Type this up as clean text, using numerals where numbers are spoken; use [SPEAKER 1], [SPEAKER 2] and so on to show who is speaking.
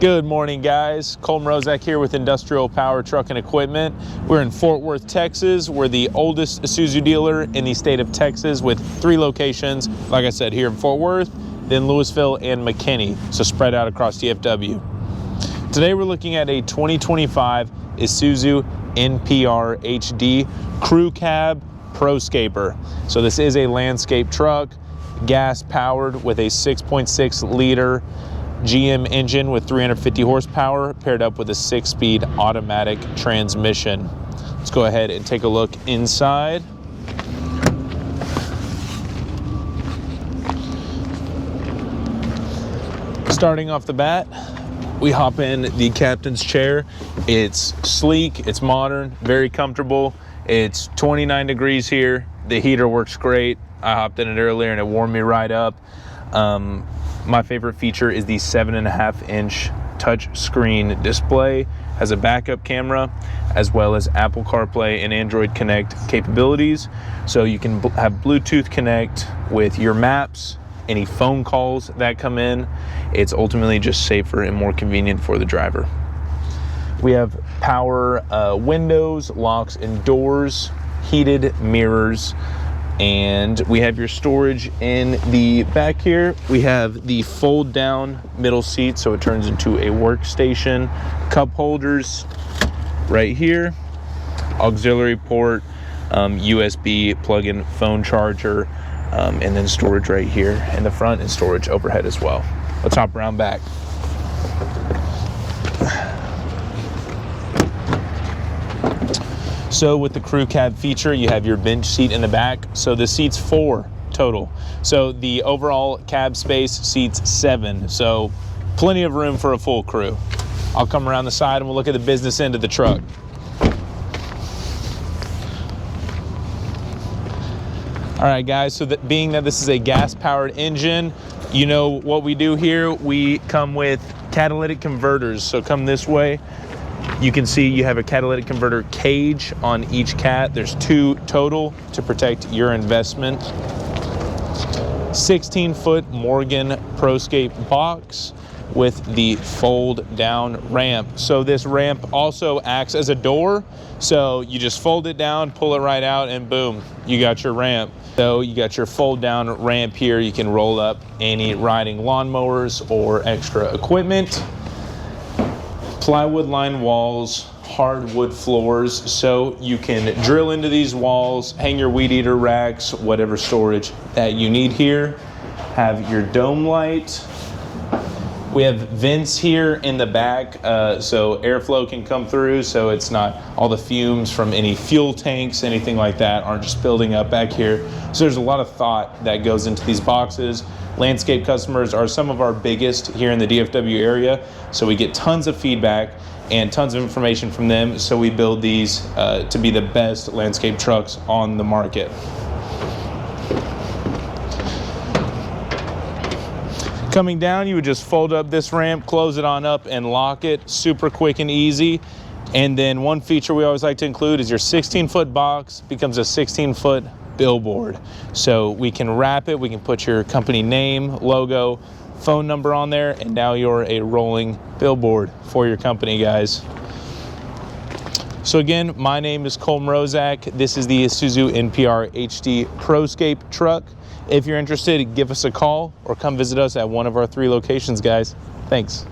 [SPEAKER 1] Good morning, guys. Cole Rozak here with Industrial Power Truck and Equipment. We're in Fort Worth, Texas. We're the oldest Isuzu dealer in the state of Texas with 3 locations. Like I said, here in Fort Worth, then Louisville and McKinney, so spread out across DFW. Today we're looking at a 2025 Isuzu NPR HD Crew Cab Proscaper. So this is a landscape truck, gas powered with a 6.6 liter GM engine with 350 horsepower paired up with a 6-speed automatic transmission. Let's go ahead and take a look inside. Starting off the bat, we hop in the captain's chair. It's sleek, it's modern, very comfortable. It's 29 degrees here. The heater works great. I hopped in it earlier and it warmed me right up. My favorite feature is the 7.5-inch touch screen display. Has a backup camera as well as Apple CarPlay and Android Connect capabilities. So you can have Bluetooth connect with your maps, any phone calls that come in. It's ultimately just safer and more convenient for the driver. We have power windows, locks and doors, heated mirrors, and we have your storage in the back here. We have the fold down middle seat, so it turns into a workstation. Cup holders right here, auxiliary port, USB plug-in phone charger, and then storage right here in the front and storage overhead as well. Let's hop around back. So with the crew cab feature, you have your bench seat in the back. So the seats 4 total. So the overall cab space seats 7. So plenty of room for a full crew. I'll come around the side and we'll look at the business end of the truck. All right, guys, so being that this is a gas-powered engine, you know what we do here. We come with catalytic converters. So come this way. You can see you have a catalytic converter cage on each cat. There's 2 total to protect your investment. 16-foot Morgan Proscape box with the fold down ramp. So this ramp also acts as a door. So you just fold it down, pull it right out, and boom, you got your ramp. So you got your fold down ramp here. You can roll up any riding lawnmowers or extra equipment. Plywood lined walls, hardwood floors, so you can drill into these walls, hang your weed eater racks, whatever storage that you need here. Have your dome light. We have vents here in the back, so airflow can come through, so it's not all the fumes from any fuel tanks, anything like that aren't just building up back here. So there's a lot of thought that goes into these boxes. Landscape customers are some of our biggest here in the DFW area, so we get tons of feedback and tons of information from them, so we build these to be the best landscape trucks on the market. Coming down, you would just fold up this ramp, close it on up, and lock it. Super quick and easy. And then one feature we always like to include is your 16-foot box becomes a 16-foot billboard. So we can wrap it, we can put your company name, logo, phone number on there, and now you're a rolling billboard for your company, guys. So again, my name is Cole Rozak. This is the Isuzu NPR HD Proscape truck. If you're interested, give us a call or come visit us at one of our 3 locations, guys. Thanks.